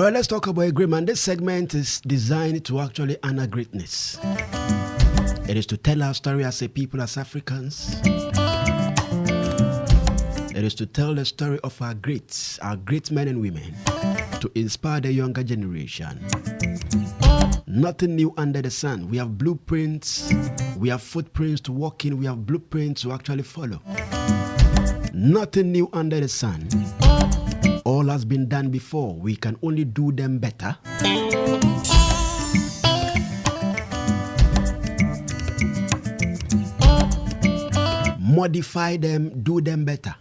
All right, let's talk about a great man. This segment is designed to actually honor greatness. It is to tell our story as a people, as Africans. It is to tell the story of our great men and women, to inspire the younger generation. Nothing new under the sun. We have blueprints, we have footprints to walk in, we have blueprints to actually follow. Nothing new under the sun. All has been done before. We can only do them better. Modify them, do them better.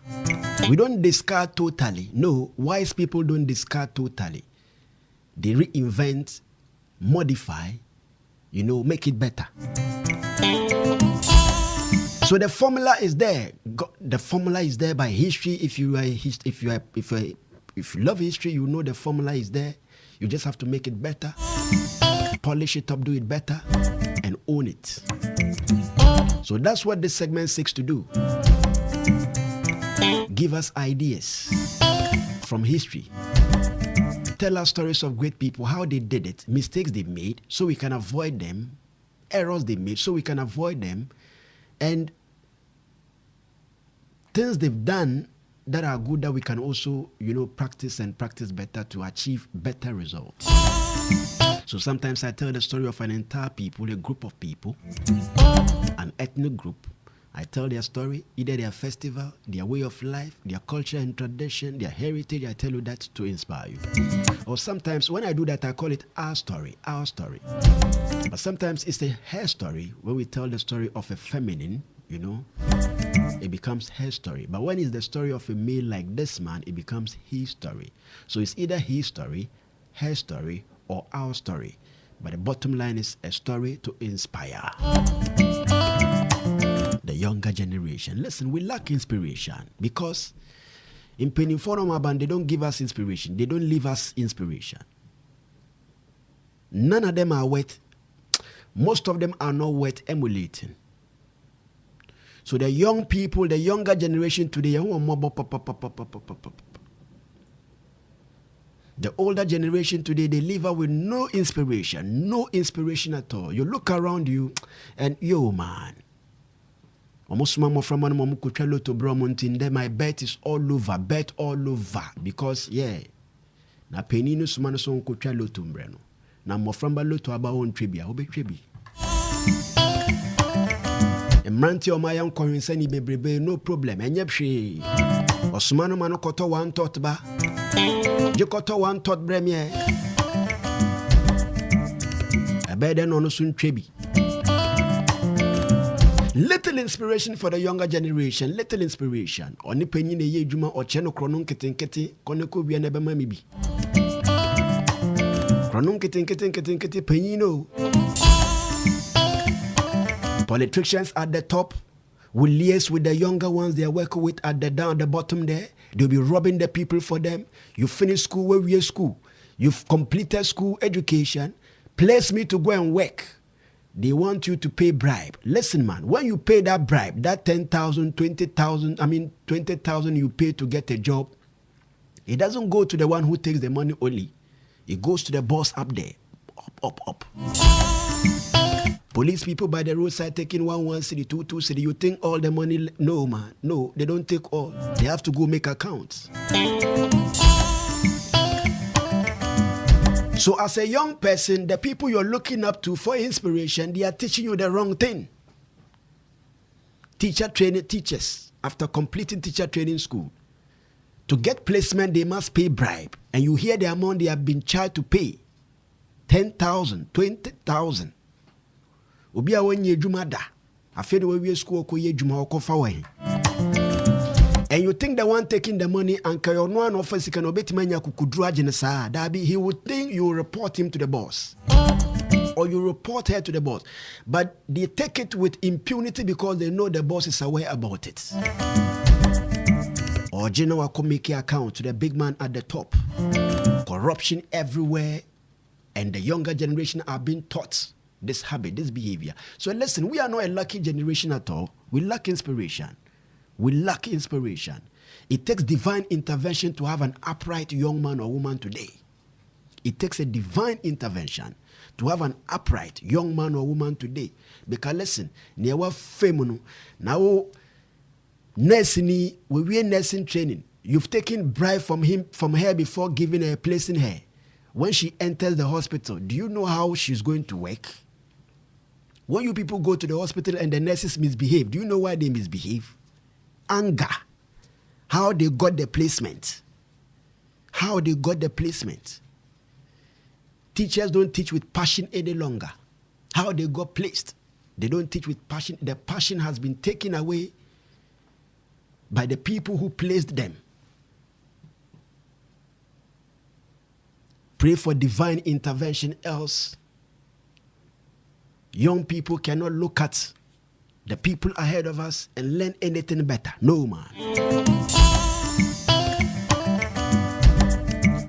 We don't discard totally. No, wise people don't discard totally. They reinvent, modify, make it better. So the formula is there. The formula is there by history. If you love history, you know the formula is there. You just have to make it better, polish it up, do it better, and own it. So that's what this segment seeks to do. Give us ideas from history. Tell us stories of great people, how they did it, mistakes they made, so we can avoid them, errors they made, so we can avoid them, and things they've done that are good that we can also, practice better to achieve better results. So sometimes I tell the story of an entire people, a group of people, an ethnic group. I tell their story, either their festival, their way of life, their culture and tradition, their heritage. I tell you that to inspire you. Or sometimes when I do that, I call it our story. But sometimes it's a her story. When we tell the story of a feminine, it becomes her story. But when it's the story of a male like this man, it becomes his story. So it's either his story, her story, or our story. But the bottom line is a story to inspire the younger generation. Listen, we lack inspiration because in Pennyforum, they don't give us inspiration. They don't leave us inspiration. None of them are worth, most of them are not worth emulating. So the young people, the younger generation today, the older generation today, they live out with no inspiration at all. You look around you and man, my bet is all over, because na penino sumano son kutra loto mbreno na moframba loto aba on tribia obe. Mranti omaya nkohwensa ni bebrebe no problem enye hwe osumano mano koto one thought ba je koto one thought bremie abede no sun trebi. Little inspiration for the younger generation, little inspiration. Oni penyi ne ye adwuma oche no krono nketenkete koneko bia na bema mi bi krono nketenkete penyi no. Politicians at the top will liaise with the younger ones they are working with at the bottom there. They'll be robbing the people for them. You finish school, where we are school. You've completed school education. Place me to go and work. They want you to pay bribe. Listen, man, when you pay that bribe, that 10,000, 20,000, 20,000 you pay to get a job, it doesn't go to the one who takes the money only. It goes to the boss up there. Up. Police people by the roadside taking 1 city, 2 city. You think all the money? No, man. No, they don't take all. They have to go make accounts. So as a young person, the people you're looking up to for inspiration, they are teaching you the wrong thing. Teachers, after completing teacher training school, to get placement, they must pay bribe. And you hear the amount they have been charged to pay. 10,000, 20,000. Obi a wonye adwuma da afede we wie school ko ye adwuma okofa wan. And you think the one taking the money and your no an office can obetima nya kukudru agene saa that be he would think you report him to the boss or you report her to the boss, but they take it with impunity because they know the boss is aware about it. Or general committee account to the big man at the top. Corruption everywhere, and the younger generation are being taught this habit, this behavior. So listen, we are not a lucky generation at all. We lack inspiration. It takes divine intervention to have an upright young man or woman today. It takes a divine intervention to have an upright young man or woman today. Because listen, never fame now nursing, we nursing training. You've taken bribe from her before giving her a place in her. When she enters the hospital, do you know how she's going to work? When you people go to the hospital and the nurses misbehave, do you know why they misbehave? Anger. How they got the placement. How they got the placement. Teachers don't teach with passion any longer. How they got placed. They don't teach with passion. The passion has been taken away by the people who placed them. Pray for divine intervention, else young people cannot look at the people ahead of us and learn anything better. No, man.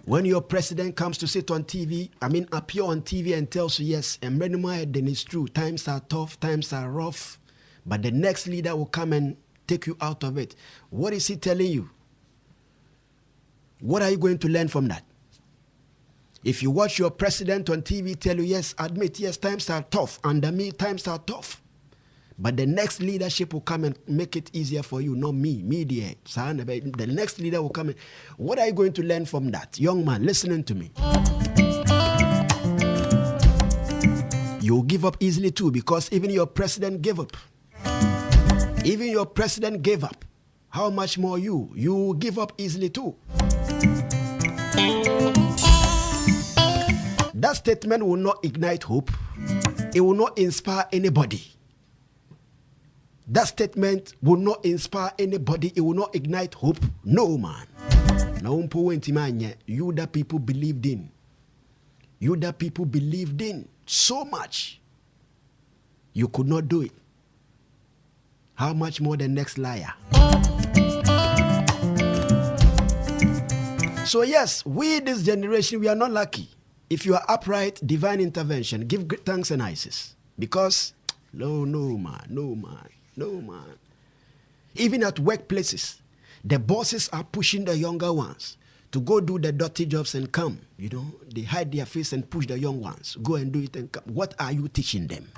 When your president comes to sit on TV, appear on TV and tells you, yes, and then it's true. Times are tough, times are rough, but the next leader will come and take you out of it. What is he telling you? What are you going to learn from that? If you watch your president on TV tell you, yes, admit, yes, times are tough. Under me, times are tough. But the next leadership will come and make it easier for you, not me, media. The next leader will come in. What are you going to learn from that? Young man, listening to me. You'll give up easily too, because even your president gave up. Even your president gave up. How much more you? You give up easily too. That statement will not ignite hope. It will not inspire anybody. That statement will not inspire anybody. It will not ignite hope. No, man. You that people believed in. You that people believed in so much. You could not do it. How much more the next liar? So yes, we this generation, we are not lucky. If you are upright, divine intervention, give thanks and ISIS. Because, no man. Even at workplaces, the bosses are pushing the younger ones to go do the dirty jobs and come. They hide their face and push the young ones. Go and do it and come. What are you teaching them?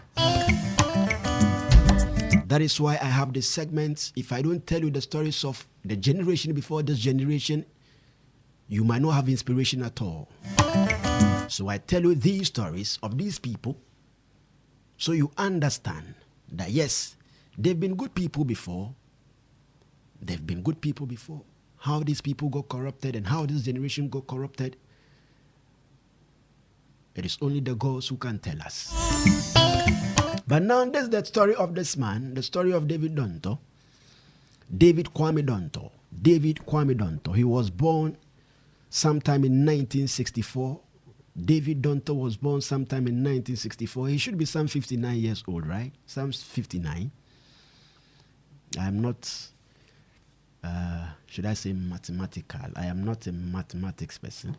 That is why I have this segment. If I don't tell you the stories of the generation before this generation, you might not have inspiration at all. So I tell you these stories of these people so you understand that yes, they've been good people before. They've been good people before. How these people got corrupted and how this generation got corrupted, it is only the gods who can tell us. But now there's the story of this man, the story of David Dontoh. David Kwame Dontoh. He was born sometime in 1964. David Dontoh was born sometime in 1964. He should be some 59 years old, right? Some 59. I'm not, should I say mathematical? I am not a mathematics person,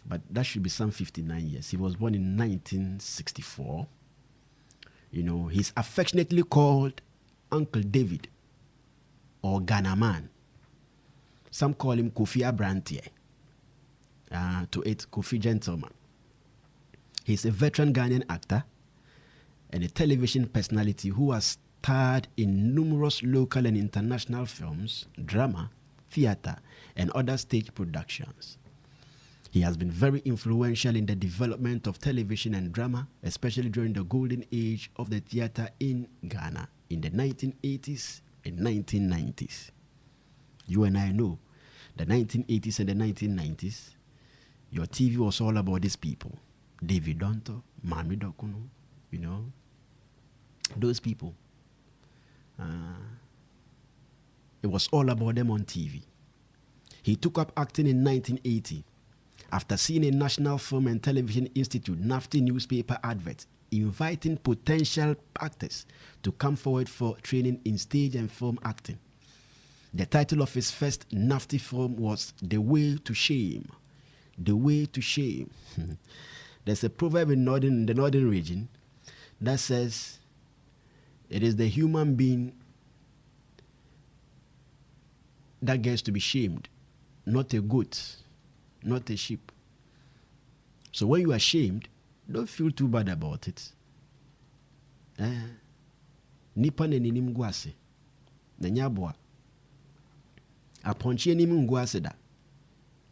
but that should be some 59 years. He was born in 1964. He's affectionately called Uncle David or Ghana Man. Some call him Kofi Abrantier. To it, Kofi Gentleman. He's a veteran Ghanaian actor and a television personality who has starred in numerous local and international films, drama, theater, and other stage productions. He has been very influential in the development of television and drama, especially during the golden age of the theater in Ghana in the 1980s and 1990s. You and I know the 1980s and the 1990s, your TV was all about these people. David Dontoh, Mami Dokuno, those people. It was all about them on TV. He took up acting in 1980 after seeing a National Film and Television Institute NAFTI newspaper advert inviting potential actors to come forward for training in stage and film acting. The title of his first NAFTI film was The Way to Shame. The Way to Shame. There's a proverb in the northern region that says, it is the human being that gets to be shamed, not a goat, not a sheep. So when you are ashamed, don't feel too bad about it. Nipa na ninim guase. Na nyabwa. Aponchi ninim guase da.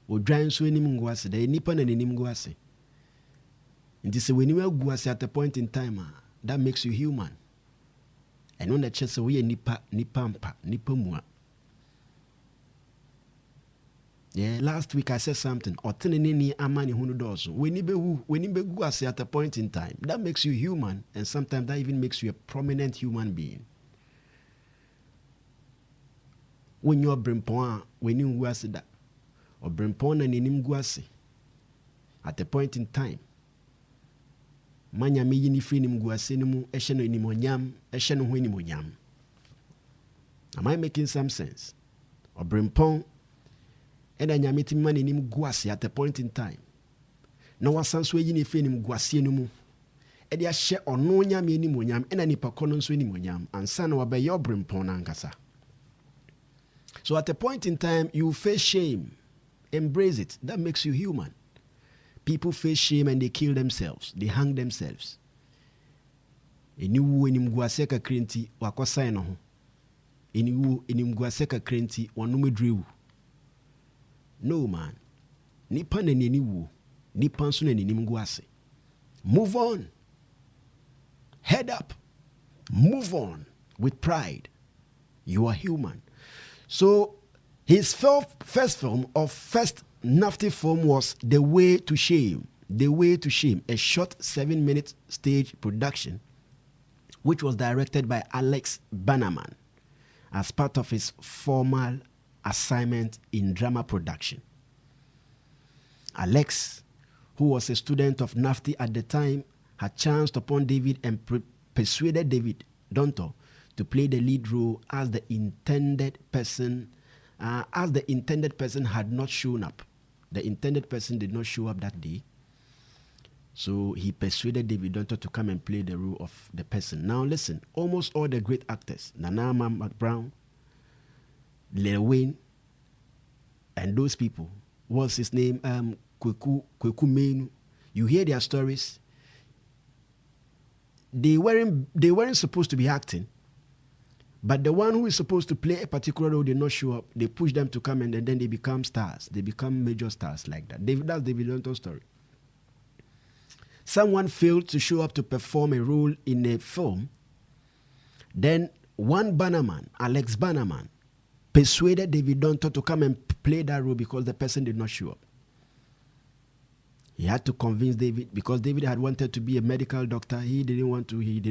Odwan so ninim guase da. Nipa na ninim guase. And this when you guase at a point in time, that makes you human. And when the chest we nipa mpa, nipa mua. Yeah, last week I said something. Oteneni amani hunu dozo. When you be guase at a point in time, that makes you human, and sometimes that even makes you a prominent human being. When you are brimpon, when you guase that, or brimpon and inim guase, at a point in time, manya mi yini free nim guase nimu esheno inimonyam, esheno hu inimonyam. Am I making some sense? Or brimpon. And then yamiti mani nim guasi at a point in time. No one sans way in film guasi no mu. And ya share or no yam any monyam and any paconon swing monyam and son will be your brimpon ankasa. So at a point in time, you face shame. Embrace it. That makes you human. People face shame and they kill themselves. They hang themselves. Eniwu enim guaseka krenti wakosa no ho. Eniwu enim guaseka krenti wanume drewu. No man. Nipa na neni wu. Nipa nso na neni mguase. Move on. Head up. Move on with pride. You are human. So his first film or first NAFTA film was The Way to Shame. The Way to Shame, a short 7-minute stage production which was directed by Alex Bannerman as part of his formal assignment in drama production. Alex, who was a student of NAFTA at the time, had chanced upon David and persuaded David Dontoh to play the lead role as the intended person had not shown up. The intended person did not show up that day. So he persuaded David Dontoh to come and play the role of the person. Now listen, almost all the great actors, Nana McBrown, Lil Wayne, and those people, what's his name, Kweku Menu, you hear their stories. They weren't supposed to be acting, but the one who is supposed to play a particular role did not show up. They push them to come and then they become stars. They become major stars like that. That's David Dontoh's story. Someone failed to show up to perform a role in a film. Then one Bannerman, Alex Bannerman, persuaded David Dontoh to come and play that role because the person did not show up. He had to convince David because David had wanted to be a medical doctor. He didn't want to. He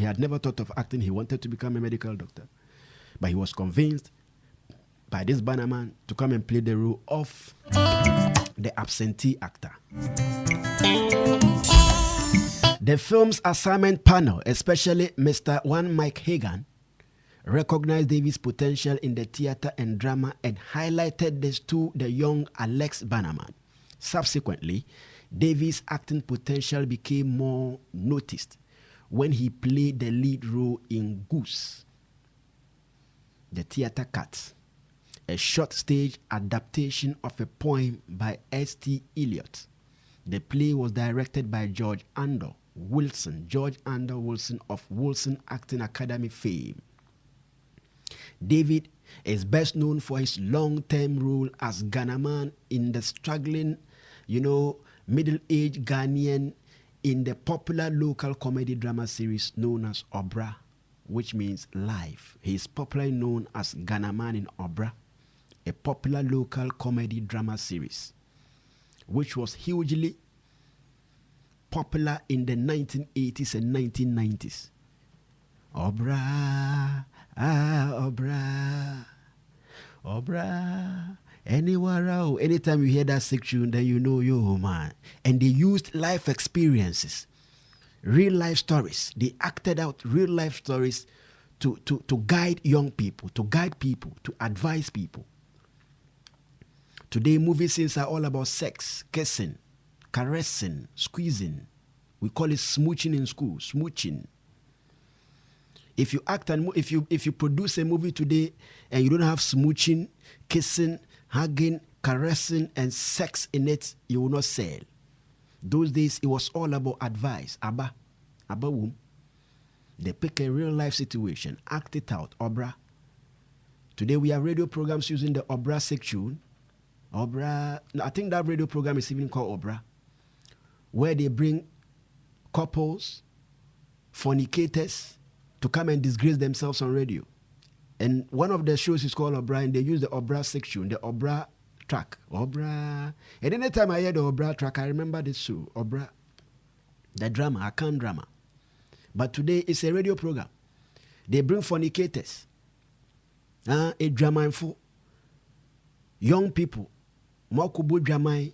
had never thought of acting. He wanted to become a medical doctor, but he was convinced by this Bannerman to come and play the role of the absentee actor. The film's assignment panel, especially Mr. Mike Hagan, recognized David's potential in the theater and drama and highlighted this to the young Alex Bannerman. Subsequently, David's acting potential became more noticed when he played the lead role in Goose, The Theater Cat, a short stage adaptation of a poem by S.T. Eliot. The play was directed by George Andor Wilson of Wilson Acting Academy fame. David is best known for his long-term role as Ghanaman in the struggling, middle-aged Ghanaian in the popular local comedy drama series known as Obra, which means life. He is popularly known as Ghanaman in Obra, a popular local comedy drama series, which was hugely popular in the 1980s and 1990s. Obra, Obra, Obra. Anywhere else, anytime you hear that section, then you know, yo, man. And they used life experiences, real life stories. They acted out real life stories to guide young people, to guide people, to advise people. Today, movie scenes are all about sex, kissing, caressing, squeezing. We call it smooching in school, smooching. If you act and if you produce a movie today and you don't have smooching, kissing, hugging, caressing, and sex in it, you will not sell. Those days, it was all about advice. Abba womb. They pick a real life situation, act it out, Obra. Today we have radio programs using the Obra section. Obra, I think that radio program is even called Obra, where they bring couples, fornicators, to come and disgrace themselves on radio. And one of the shows is called Obra, and they use the Obra section, the Obra track. Obra. And anytime I hear the Obra track, I remember this show, Obra, the drama, Akan drama. But today it's a radio program. They bring fornicators, a drama info, young people, more kubu drama,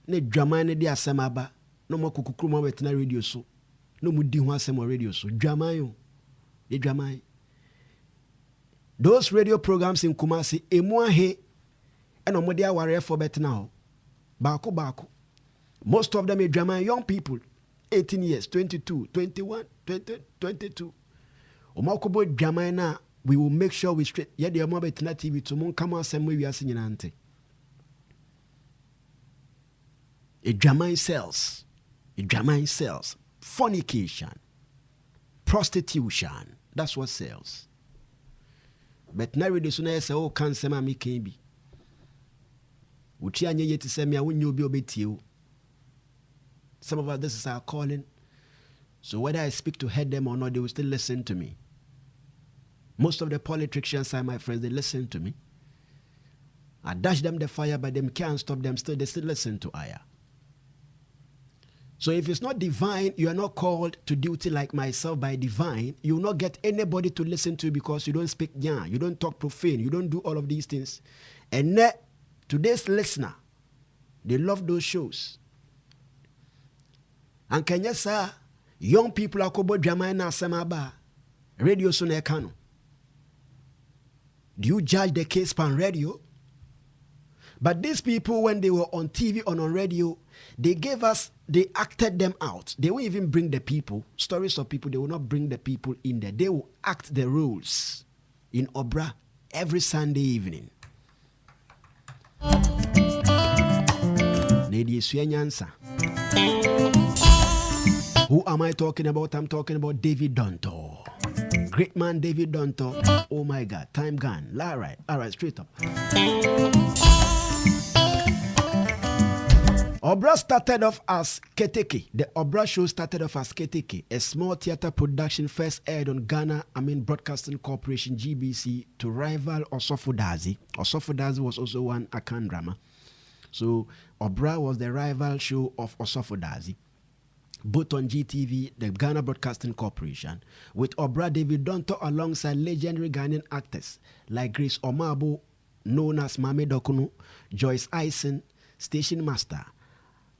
ne drama ne di asamaba, no more kukukuma wetina radio so, no mudi huasemo radio so, drama yo, the drama. Those radio programs in Kumasi, emwa he, and omodia warrior for better now. Baku. Most of them are drama young people, 18 years, 22, 21, 20, 22. Omakobo drama na, we will make sure we straight. Yeah, the Omo betina TV to mon come on same way we are singing ante. A drama sells. Fornication, prostitution. That's what sells. But now the sooner say, oh, cancer, me can be. Uchi anye yeti say me I won't be obey. Some of us, this is our calling. So whether I speak to head them or not, they will still listen to me. Most of the politicians are my friends, they listen to me. I dash them the fire, but them can't stop them still. They still listen to Aya. So if it's not divine, you are not called to duty like myself by divine. You will not get anybody to listen to you because you don't speak Nya, you don't talk profane, you don't do all of these things. And today's listener, they love those shows. And can you say, young people are kobo drama na samaba radio so na kano? Do you judge the case pan radio? But these people, when they were on TV or on radio, they acted them out. They won't even bring the people, stories of people, they will not bring the people in there. They will act the roles in Obra every Sunday evening. Who am I talking about? I'm talking about David Dontoh. Great man David Dontoh. Oh my God, time gone. All right, straight up. Obra started off as Keteke. The Obra show started off as Keteke, a small theater production first aired on Ghana Broadcasting Corporation, GBC, to rival Osofo Dazi. Osofo Dazi was also one Akan drama. So Obra was the rival show of Osofo Dazi, both on GTV, the Ghana Broadcasting Corporation, with Obra David Dontoh alongside legendary Ghanaian actors like Grace Omabo, known as Mame Dokunu, Joyce Eisen, Station Master,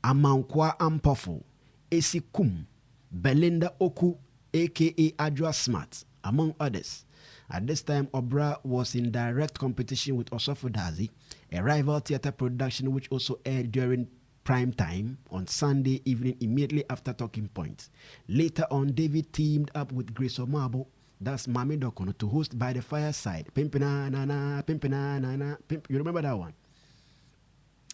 Amankwa Ampofo, Esi Kum, Belinda Oku, aka Adra Smart, among others. At this time, Obra was in direct competition with Osofo Dazi, a rival theater production which also aired during prime time on Sunday evening immediately after Talking Points. Later on, David teamed up with Grace Omabo, that's Mame Dokono, to host By the Fireside. Pimpina nana, pimpina nana, pimp. You remember that one?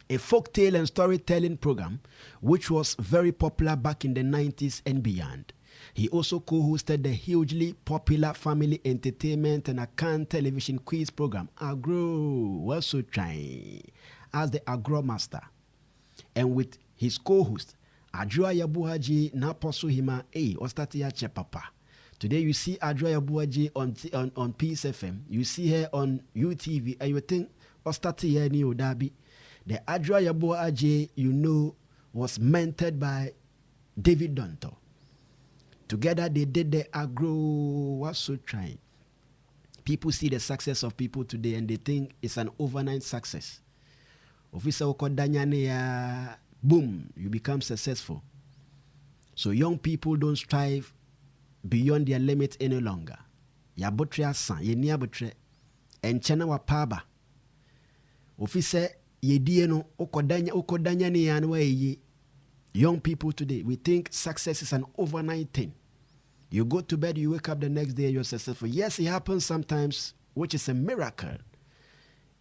A folktale and storytelling program which was very popular back in the 90s and beyond. He also co-hosted the hugely popular family entertainment and Akan television quiz program Agro, was so trying as the Agro Master. And with his co-host, Adjoa Yabuaji Naposo Hima Ostatia Chepapa. Today you see Adjoa Yabuaji on Peace FM. You see her on UTV, and you think Ostatia Ni Odabi. The Adjoa Yabuaji, you know, was mentored by David Dontoh. Together they did the Agro, was so trying. People see the success of people today and they think it's an overnight success. Officer Okodanyane, boom, you become successful. So young people don't strive beyond their limits any longer. Ya botre asan, ye ni abotre, enchena wa paba. Officer yedie no okodanyane ya no ye. Young people today, we think success is an overnight thing. You go to bed, you wake up the next day, you're successful. Yes, it happens sometimes, which is a miracle.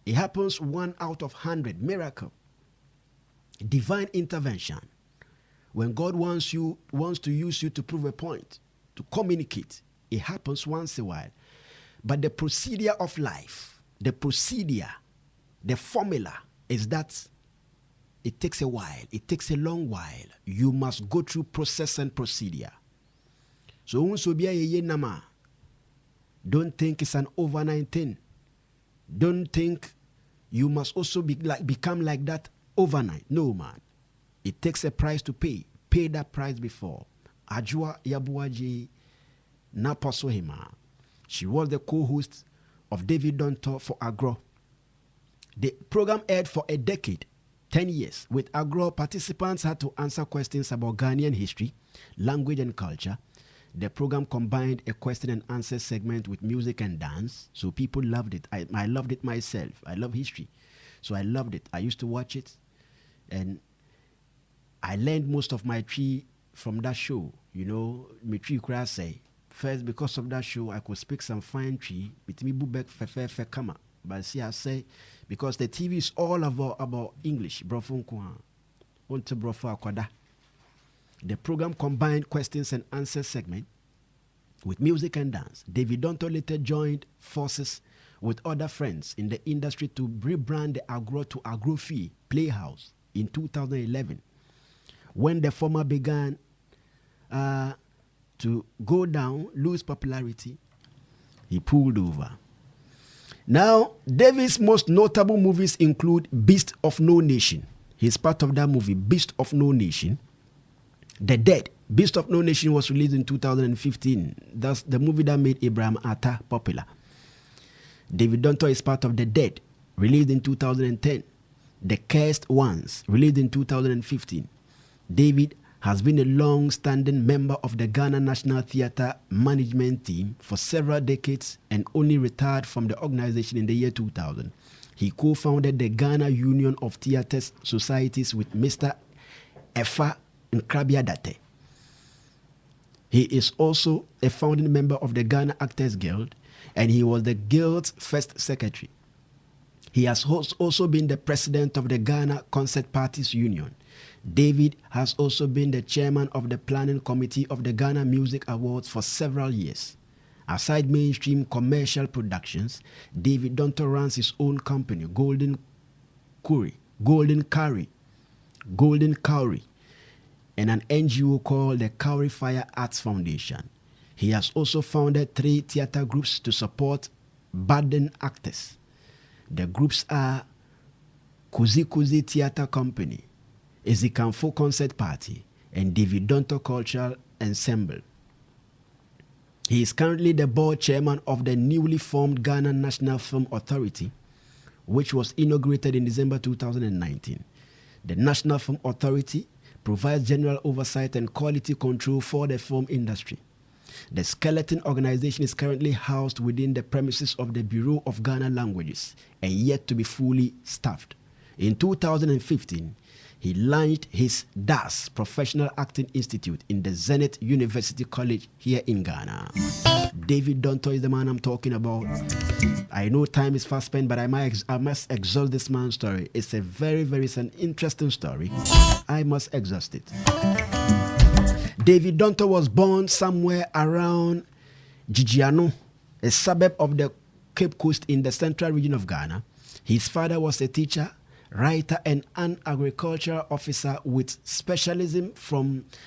It happens 1 out of 100, miracle. Divine intervention. When God wants to use you to prove a point, to communicate, it happens once in a while. But the procedure of life, the formula is that it takes a while. It takes a long while. You must go through process and procedure. So don't think it's an overnight thing. Don't think you must also become like that overnight. No, man. It takes a price to pay. Pay that price before. Ajua Yabuaji Naposohima. She was the co-host of David Dontoh for Agro. The program aired for a decade, 10 years. With Agro, participants had to answer questions about Ghanaian history, language, and culture. The program combined a question and answer segment with music and dance, so people loved it. I loved it myself. I love history, so I loved it. I used to watch it, and I learned most of my tree from that show. You know, my tree could say, first, because of that show, I could speak some fine tree, with me bubek fe kama. But see, I say, because the TV is all about English, brofunkwa, unto brofa kwada. The program combined questions and answers segment with music and dance. David Dontoh later joined forces with other friends in the industry to rebrand the Agro to Agrofi Playhouse in 2011. When the former began to go down, lose popularity, he pulled over. Now, David's most notable movies include Beast of No Nation. He's part of that movie, Beast of No Nation. The Dead. Beast of No Nation was released in 2015. That's the movie that made Abraham Atta popular. David Dontoh is part of The Dead, released in 2010. The Cursed Ones, released in 2015. David has been a long-standing member of the Ghana National Theatre management team for several decades and only retired from the organization in the year 2000. He co-founded the Ghana Union of Theatres Societies with Mr. Efa Nkrabiadate. He is also a founding member of the Ghana Actors Guild, and he was the Guild's first secretary. He has also been the president of the Ghana Concert Parties Union. David has also been the chairman of the planning committee of the Ghana Music Awards for several years. Aside mainstream commercial productions, David Dontoh runs his own company, Golden Cowrie, and an NGO called the Cowrie Fire Arts Foundation. He has also founded 3 theater groups to support budding actors. The groups are Kuzi Kuzi Theater Company, Ezikanfo Concert Party, and David Dontoh Cultural Ensemble. He is currently the board chairman of the newly formed Ghana National Film Authority, which was inaugurated in December 2019. The National Film Authority provides general oversight and quality control for the film industry. The skeleton organization is currently housed within the premises of the Bureau of Ghana Languages and yet to be fully staffed. In 2015, he launched his DAS Professional Acting Institute in the Zenith University College here in Ghana. David Dontoh is the man I'm talking about. I know time is fast spent, but I must exhaust this man's story. It's it's an interesting story. I must exhaust it. David Dontoh was born somewhere around Gigiano, a suburb of the Cape Coast in the central region of Ghana. His father was a teacher, writer, and an agricultural officer with specialism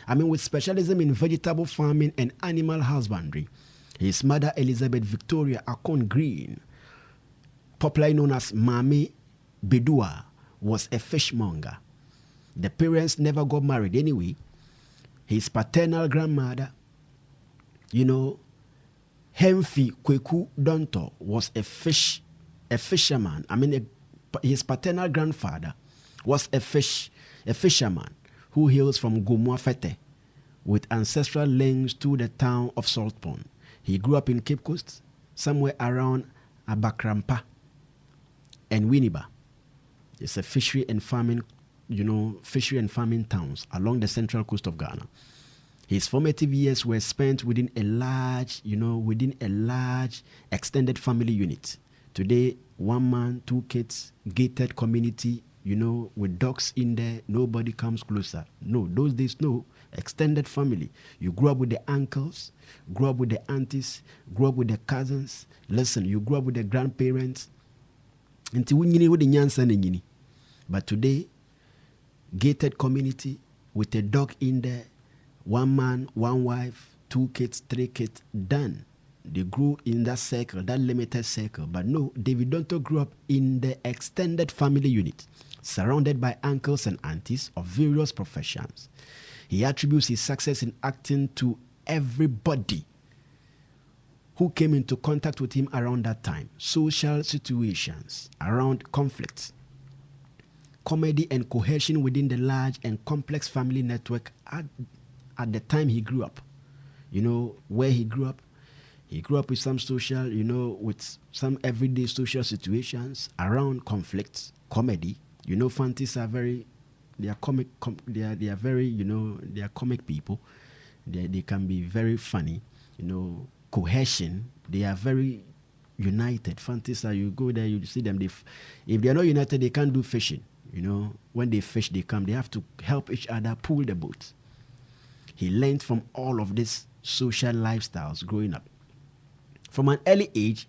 in vegetable farming and animal husbandry. His mother, Elizabeth Victoria Akon Green, popularly known as Mami Bedua, was a fishmonger. The parents never got married anyway. His paternal grandmother, Hemfi Kweku Dontoh, was a fisherman. His paternal grandfather was a fisherman who hails from Gomuafete with ancestral links to the town of Salt Pond. He grew up in Cape Coast, somewhere around Abakrampa and Winneba. It's a fishery and farming towns along the central coast of Ghana. His formative years were spent within a large extended family unit. Today, 1 man, 2 kids, gated community, with dogs in there, nobody comes closer. No, those days, no. Extended family. You grew up with the uncles, grew up with the aunties, grew up with the cousins. Listen, you grew up with the grandparents. But today, gated community with a dog in there, one man, one wife, 2 kids, 3 kids, done. They grew in that circle, that limited circle. But no, David Dontoh grew up in the extended family unit, surrounded by uncles and aunties of various professions. He attributes his success in acting to everybody who came into contact with him around that time. Social situations around conflicts, comedy and cohesion within the large and complex family network at the time he grew up. Where he grew up with some social, with some everyday social situations around conflicts, comedy. Fantis are very, they are comic, they are very, they are comic people. They can be very funny. Cohesion, they are very united. Fantis are, you go there, you see them. If they are not united, they can't do fishing. When they fish, they have to help each other pull the boat. He learned from all of these social lifestyles growing up. From an early age,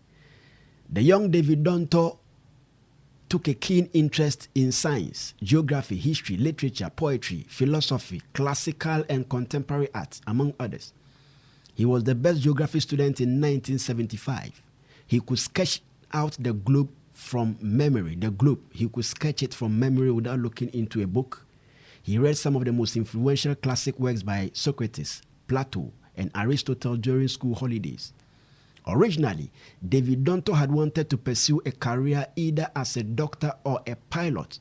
the young David Dontoh took a keen interest in science, geography, history, literature, poetry, philosophy, classical and contemporary arts, among others. He was the best geography student in 1975. He could sketch out the globe from memory. He could sketch it from memory without looking into a book. He read some of the most influential classic works by Socrates, Plato, and Aristotle during school holidays. Originally, David Dontoh had wanted to pursue a career either as a doctor or a pilot,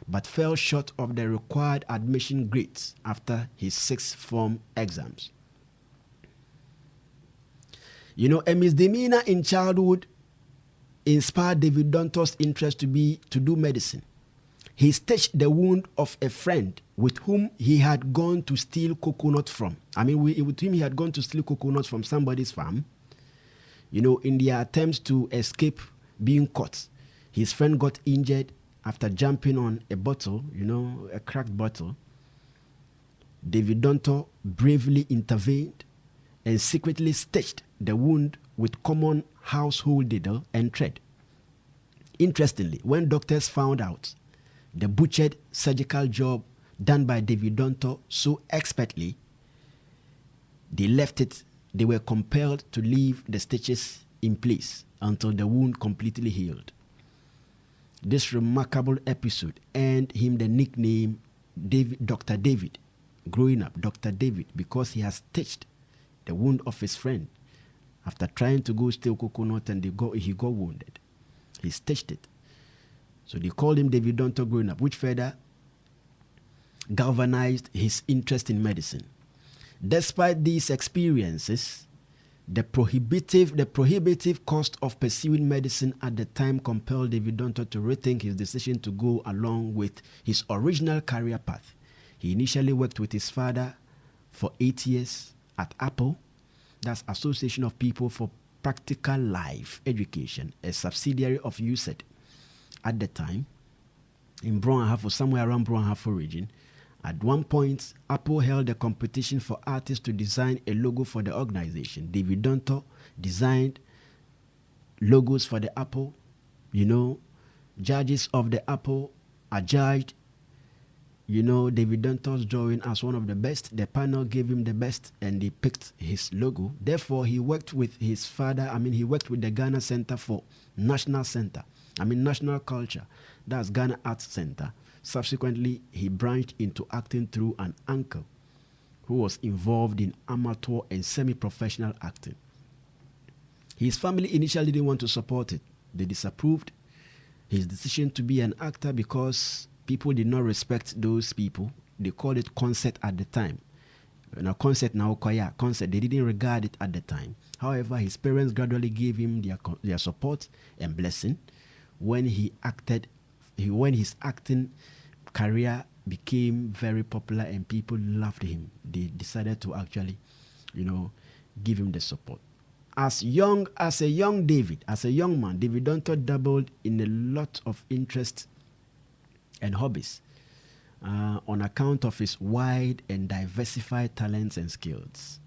but fell short of the required admission grades after his 6th form exams. A misdemeanor in childhood inspired David Dontoh's interest to do medicine. He stitched the wound of a friend with whom he had gone to steal coconut from. With him he had gone to steal coconuts from somebody's farm. In their attempts to escape being caught, his friend got injured after jumping on a bottle, a cracked bottle. David Dontoh bravely intervened and secretly stitched the wound with common household needle and thread. Interestingly, when doctors found out the butchered surgical job done by David Dontoh so expertly, they were compelled to leave the stitches in place until the wound completely healed. This remarkable episode earned him the nickname Dr. David, growing up, Dr. David, because he has stitched the wound of his friend. After trying to go steal coconut and he got wounded, he stitched it. So they called him David Dontoh growing up, which further galvanized his interest in medicine. Despite these experiences, the prohibitive cost of pursuing medicine at the time compelled David Dontoh to rethink his decision to go along with his original career path. He initially worked with his father for 8 years at Apple, that's Association of People for Practical Life Education, a subsidiary of USAID at the time, in Brong-Ahafo, somewhere around Brong-Ahafo region. At one point, Apple held a competition for artists to design a logo for the organization. David Dontoh designed logos for the Apple. Judges of the Apple are judged, David Dontoh's drawing as one of the best. The panel gave him the best and they picked his logo. Therefore, he worked with his father. He worked with the Ghana Center for National Culture. That's Ghana Arts Center. Subsequently, he branched into acting through an uncle who was involved in amateur and semi-professional acting. His family initially didn't want to support it. They disapproved his decision to be an actor because people did not respect those people. They called it concert at the time. Concert now, concert. They didn't regard it at the time. However, his parents gradually gave him their support and blessing when his acting career became very popular and people loved him. They decided to actually, give him the support. As a young man, David Dontoh dabbled in a lot of interest and hobbies on account of his wide and diversified talents and skills.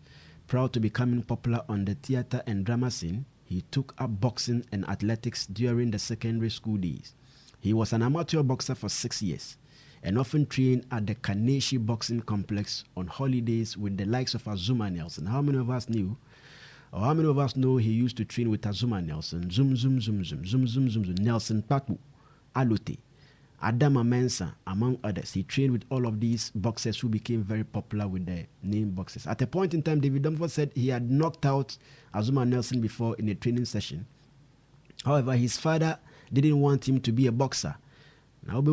Proud to becoming popular on the theater and drama scene, he took up boxing and athletics during the secondary school days. He was an amateur boxer for 6 years and often trained at the Kaneshi Boxing Complex on holidays with the likes of Azuma Nelson. How many of us knew, or how many of us know he used to train with Azuma Nelson, Nelson Paku, Alute, Adama Mensah, among others. He trained with all of these boxers who became very popular with the name boxers. At a point in time, David Dontoh said he had knocked out Azuma Nelson before in a training session. However, his father didn't want him to be a boxer. Not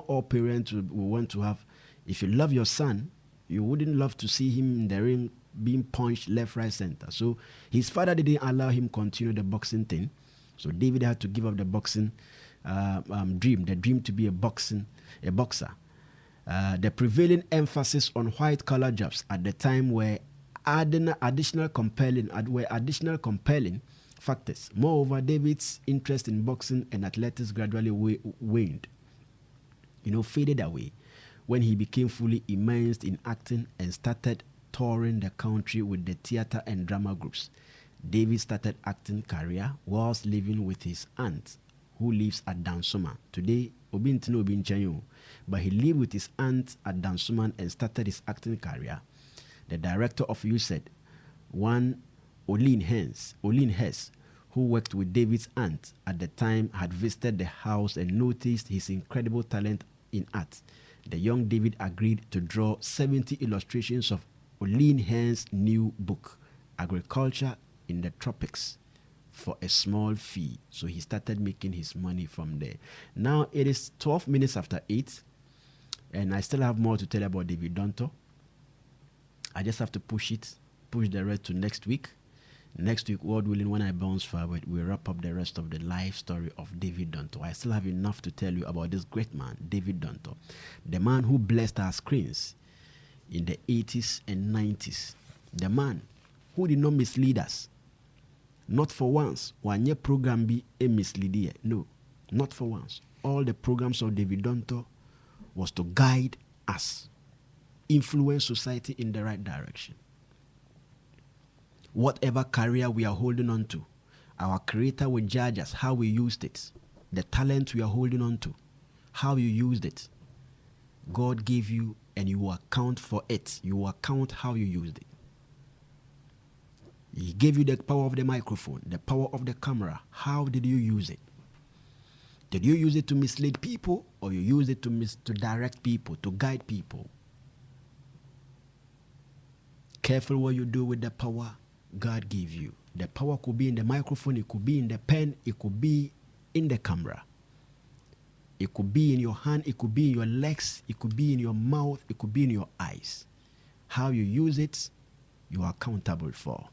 all parents will want to have. If you love your son, you wouldn't love to see him in the ring being punched left, right, center. So his father didn't allow him continue the boxing thing. So David had to give up the boxing dream, the dream to be a boxer. The prevailing emphasis on white-collar jobs at the time were additional compelling factors. Moreover, David's interest in boxing and athletics gradually waned, faded away when he became fully immersed in acting and started touring the country with the theater and drama groups. David started acting career whilst living with his aunt, who lives at Dansoma. Today, Obintino Obinchanyo, but he lived with his aunt at Dansoma and started his acting career. The director of USAID, one Olin Hess, who worked with David's aunt at the time, had visited the house and noticed his incredible talent in art. The young David agreed to draw 70 illustrations of Olin Hess' new book, Agriculture in the Tropics, for a small fee. So he started making his money from there. Now it is 12 minutes after 8, and I still have more to tell about David Dontoh. I just have to push the rest to next week. Next week, God willing, when I bounce forward, we'll wrap up the rest of the life story of David Dontoh. I still have enough to tell you about this great man, David Dontoh, the man who blessed our screens in the 80s and 90s, the man who did not mislead us. Not for once. One year program be a misleader. No, not for once. All the programs of David Dontoh was to guide us, influence society in the right direction. Whatever career we are holding on to, our Creator will judge us how we used it. The talent we are holding on to, how you used it. God gave you and you will account for it. You will account how you used it. He gave you the power of the microphone, the power of the camera. How did you use it? Did you use it to mislead people, or you use it to direct people, to guide people? Careful what you do with the power God gave you. The power could be in the microphone, it could be in the pen, it could be in the camera. It could be in your hand, it could be in your legs, it could be in your mouth, it could be in your eyes. How you use it, you are accountable for.